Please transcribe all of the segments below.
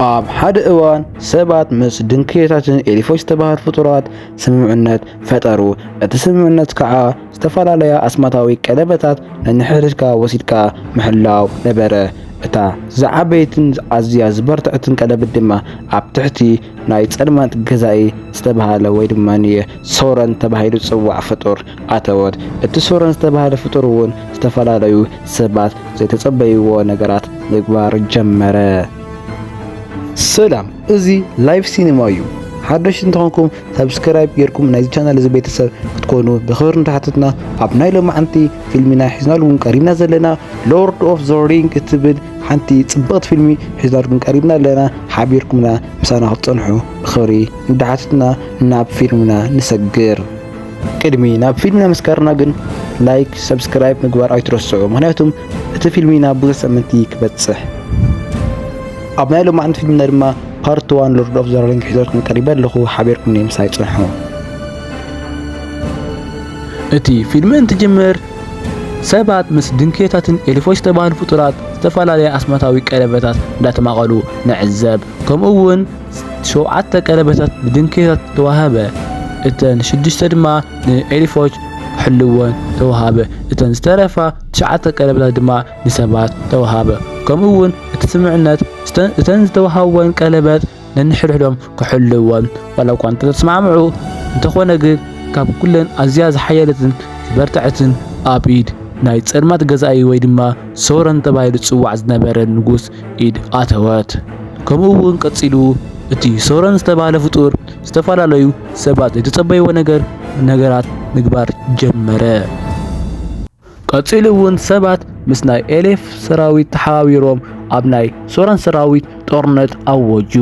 ኣብ ሓደ እዋን ሰባት ምስ ድንክታትን ኤሊፎች ዝተባሃሉ ፍጡራት ስምምዕነት ፈጠሩ። እቲ ስምምዕነት ከዓ ዝተፈላለያ ኣስማታዊ ቀለበታት ነንሕድሕድካ ወሲድካ ምሕላው ነበረ። እታ ዝዓበየትን ኣዝያ ዝበርትዕትን ቀለበት ድማ ኣብ ትሕቲ ናይ ጸልማት ገዛኢ ዝተባሃለ ወይ ድማ ሶረን ተባሂሉ ዝጽዋዕ ፍጡር ኣተወት። እቲ ሶረን ዝተባሃለ ፍጡር እውን ዝተፈላለዩ ሰባት ዘይተጸበይዎ ነገራት ምግባር ጀመረ። ሰላም፣ እዚ ላይቭ ሲኒማ እዩ። ሓደሽ እንተኾንኩም ሰብስክራይብ ጌርኩም ናይዚ ቻናል እዚ ቤተሰብ ክትኮኑ ብኽብሪ ንታሕትትና። ኣብ ናይ ሎማዓንቲ ፊልሚና ሒዝናልኩም ቀሪብና ዘለና ሎርድ ኦፍ ዘ ሪንግ እትብል ሓንቲ ጽብቕቲ ፊልሚ ሒዝናልኩም ቀሪብና ኣለና። ሓቢርኩምና ምሳና ክትጸንሑ ብኽብሪ ንታሕትትና ናብ ፊልምና ንሰግር። ቅድሚ ናብ ፊልምና ምስካርና ግን ላይክ ሰብስክራይብ ምግባር ኣይትረስዑ፣ ምክንያቱም እቲ ፊልሚና ብዙሕ ሰመንቲ ክበጽሕ። ኣብ ናይ ሎማዓንቲ ፊልምና ድማ ፓርት 1 ሎርድ ኦፍ ዘ ሪንግ ሒዝናልኩም ቀሪበ ኣለኹ። ሓቢርኩም ምሳይ ጽንሑ። እቲ ፊልም እንትጅምር ሰባት ምስ ድንኬታትን ኤሊፎች ዝተባሃሉ ፍጡራት ዝተፈላለየ ኣስማታዊ ቀለበታት እንዳተማቐሉ ንዕዘብ። ከምኡውን 7 ቀለበታት ንድንኬታት ተዋሃበ፣ እተን 6 ድማ ንኤሊፎች ክሕልወን ተዋሃበ። እተን ዝተረፋ 9 ቀለበታት ድማ ንሰባት ተዋሃበ። ከምኡውን እቲ ስምምዕነት እተን ዝተዋሃበን ቀለበት ነንሕድሕዶም ክሕልወን ዋላ እኳ እንተተስማዕምዑ እንተኾነ ግን ካብ ኩለን ኣዝያ ዝሓየለትን ዝበርትዕትን ኣብ ኢድ ናይ ጸልማት ገዛኢ ወይ ድማ ሶረን ተባሂሉ ዝጽዋዕ ዝነበረ ንጉስ ኢድ ኣተወት። ከምኡውን ቀጺሉ እቲ ሶረን ዝተባሃለ ፍጡር ዝተፈላለዩ ሰባት ዘይተጸበይዎ ነገራት ምግባር ጀመረ። ቀጺሉ እውን ሰባት ምስ ናይ ኤሌፍ ሰራዊት ተሓባቢሮም ኣብ ናይ ሶረን ሰራዊት ጦርነት ኣወጁ።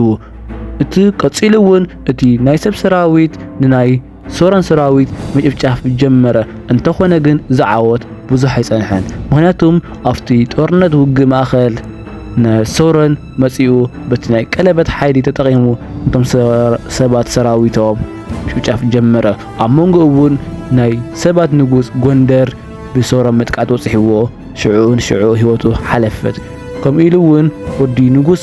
እቲ ቀጺሉ እውን እቲ ናይ ሰብ ሰራዊት ንናይ ሶረን ሰራዊት ምጭፍጫፍ ጀመረ። እንተኾነ ግን ዝዓወት ብዙሕ ኣይጸንሐን፣ ምክንያቱም ኣብቲ ጦርነት ውግእ ማእኸል ንሶረን መጺኡ በቲ ናይ ቀለበት ሓይሊ ተጠቒሙ እቶም ሰባት ሰራዊቶም ምጭፍጫፍ ጀመረ። ኣብ መንጎ እውን ናይ ሰባት ንጉስ ጎንደር ብሶረን መጥቃዕቲ በፂሕዎ ሽዑ ህይወቱ ሓለፈት። ከምኡ ኢሉ እውን ወዲ ንጉስ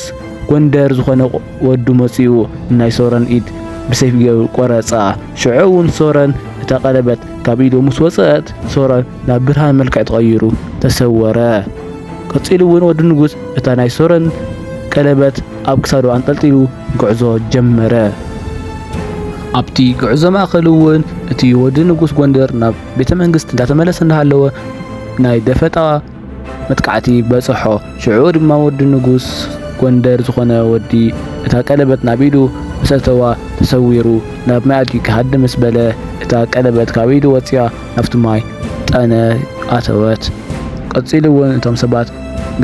ጎንደር ዝኾነ ወዱ መጺኡ ናይ ሶረን ኢድ ብሰይፍ ቆረጻ። ሽዑ እውን ሶረን እታ ቀለበት ካብ ኢዱ ምስ ወጽአት ሶረን ናብ ብርሃን መልክዕ ተቐይሩ ተሰወረ። ቀጺሉ እውን ወዲ ንጉስ እታ ናይ ሶረን ቀለበት ኣብ ክሳዱ አንጠልጢሉ ጉዕዞ ጀመረ። ኣብቲ ጉዕዞ ማእኸል እውን እቲ ወዲ ንጉስ ጎንደር ናብ ቤተ መንግስቲ እንዳተመለሰ እንዳሃለወ ናይ ደፈጣ መጥቃዕቲ በጽሖ። ሽዑ ድማ ወዲ ንጉስ ጎንደር ዝኾነ ወዲ እታ ቀለበት ናብ ኢዱ ሰተዋ ተሰዊሩ ናብ ማይ ኣድጊ ክሃድ ምስ በለ እታ ቀለበት ካብ ኢዱ ወፂያ ናብቲ ማይ ጠነ ኣተወት። ቀጺሉ እውን እቶም ሰባት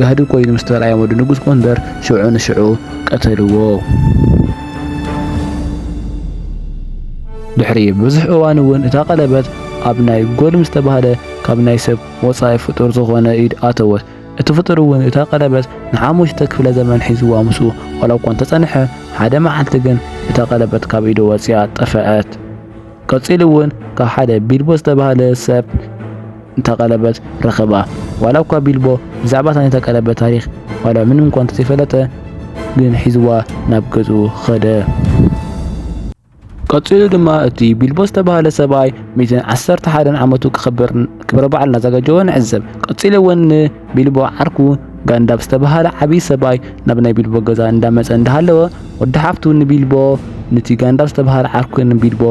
ጋህዲ ኮይኑ ምስ ተረኣዮም ወዲ ንጉስ ጎንደር ሽዑ ንሽዑ ቀተልዎ። ድሕሪ ብዙሕ እዋን እውን እታ ቀለበት ኣብ ናይ ጎልም ዝተባሃለ ካብ ናይ ሰብ ወፃኢ ፍጡር ዝኾነ ኢድ ኣተወት። እቲ ፍጡር እውን እታ ቀለበት ንሓሙሽተ ክፍለ ዘመን ሒዝዋ ምስኡ ዋላ እኳ እንተጸንሐ ሓደ መዓልቲ ግን እታ ቀለበት ካብ ኢዱ ወፂያ ጠፍአት። ቀጺሉ እውን ካብ ሓደ ቢልቦ ዝተባሃለ ሰብ እታ ቀለበት ረኸባ። ዋላ እኳ ቢልቦ ብዛዕባ እታ ቀለበት ታሪኽ ዋላ ምንም እኳ እንተዘይፈለጠ ግን ሒዝዋ ናብ ገጹ ኸደ። ቀጺሉ ድማ እቲ ቢልቦ ዝተባሃለ ሰብኣይ 111 ዓመቱ ክብረ በዓል እናዘጋጀወ ንዕዘብ። ቀጺሉ እውን ቢልቦ ዓርኩ ጋንዳብ ዝተባሃለ ዓብይ ሰብኣይ ናብ ናይ ቢልቦ ገዛ እንዳመጸ እንዳሃለወ ወዲ ሓፍቱ ንቢልቦ ነቲ ጋንዳብ ዝተባሃለ ዓርኩ ንቢልቦ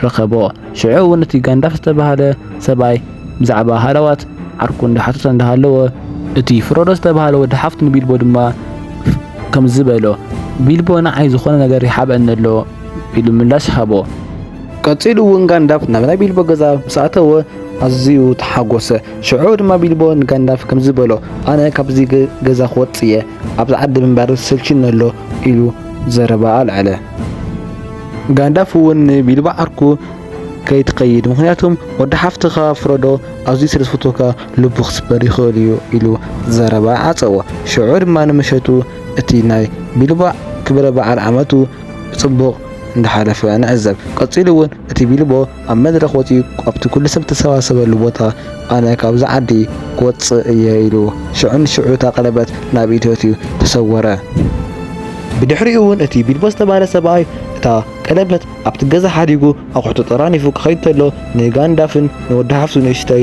ረኸቦ። ሽዑ እውን እቲ ጋንዳብ ዝተባሃለ ሰብኣይ ብዛዕባ ሃለዋት ዓርኩ እንዳሓተተ እንዳሃለወ እቲ ፍሮዶ ዝተባሃለ ወዲ ሓፍቱ ንቢልቦ ድማ ከም ዝበሎ ቢልቦ ንዓይ ዝኾነ ነገር ይሓበአኒ ኣሎ ኢሉ ምላሽ ሃቦ። ቀጺሉ እውን ጋንዳፍ ናብ ናይ ቢልቦ ገዛ ምስ ኣተወ ኣዝዩ ተሓጎሰ። ሽዑ ድማ ቢልቦ ንጋንዳፍ ከም ዝበሎ ኣነ ካብዚ ገዛ ክወጽየ ኣብዚ ዓዲ ምንባር ሰልችኒ ኣሎ ኢሉ ዘረባ ኣልዓለ። ጋንዳፍ እውን ቢልቦ ዓርኩ ከይትኸይድ ምክንያቱም ወዲ ሓፍትኻ ፍሮዶ ኣዝዩ ስለ ዝፈትወካ ልቡ ክስበር ይኽእል እዩ ኢሉ ዘረባ ዓጸወ። ሽዑ ድማ ንመሸቱ እቲ ናይ ቢልቦ ክብረ በዓል ዓመቱ ብጽቡቕ እንዳሓለፈ ንዕዘብ። ቀጺሉ እውን እቲ ቢልቦ ኣብ መድረኽ ወፂኡ ኣብቲ ኩሉ ሰብ ተሰባሰበሉ ቦታ ኣነ ካብዚ ዓዲ ክወፅእ እየ ኢሉ ሽዑ ንሽዑ እታ ቀለበት ናብ ኢዱ ኣትዩ ተሰወረ። ብድሕሪኡ እውን እቲ ቢልቦ ዝተባህለ ሰብኣይ እታ ቀለበት ኣብቲ ገዛ ሓዲጉ ኣቑሑቱ ጠራኒፉ ክኸይድ ተሎ ንጋንዳፍን ንወዲ ሓፍቱ ንእሽተይ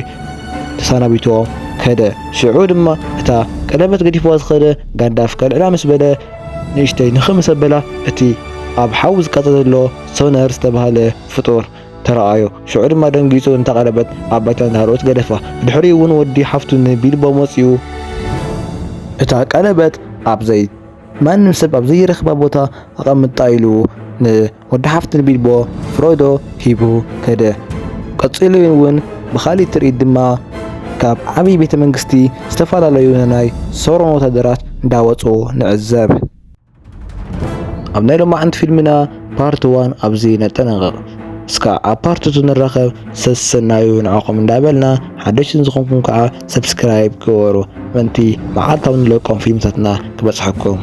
ተሰናቢትዎም ከደ። ሽዑ ድማ እታ ቀለበት ገዲፍዋ ዝኸደ ጋንዳፍ ከልዕላ ምስ በለ ንእሽተይ ንኽምስ ኣበላ እቲ ኣብ ሓዊ ዝቃፀል ዘሎ ሶነር ዝተባህለ ፍጡር ተረኣዮ። ሽዑ ድማ ደንጊጹ እንታ ቀለበት ኣብ ባይታ እንዳሃለወት ገደፋ። ብድሕሪኡ እውን ወዲ ሓፍቱ ንቢልቦ መፂኡ እታ ቀለበት ኣብዘይ ማንም ሰብ ኣብ ዘይረኽባ ቦታ ኣቐምጣ ኢሉ ንወዲ ሓፍቱ ንቢልቦ ፍሮዶ ሂቡ ከደ። ቀፂሉ እውን ብኻሊእ ትርኢት ድማ ካብ ዓብይ ቤተ መንግስቲ ዝተፈላለዩ ናይ ሶሮን ወታደራት እንዳወፁ ንዕዘብ። ኣብ ናይ ሎማዓንቲ ፊልምና ፓርት 1 ኣብዚ ነጠናቐቕ። እስካብ ኣብ ፓርት 2 ንራኸብ ሰናዩ ንዓኹም እንዳበልና ሓደሽትን ዝኾንኩም ከዓ ሰብስክራይብ ግበሩ። ምንቲ መዓልታዊ ንለቆም ፊልምታትና ክበፅሐኩም።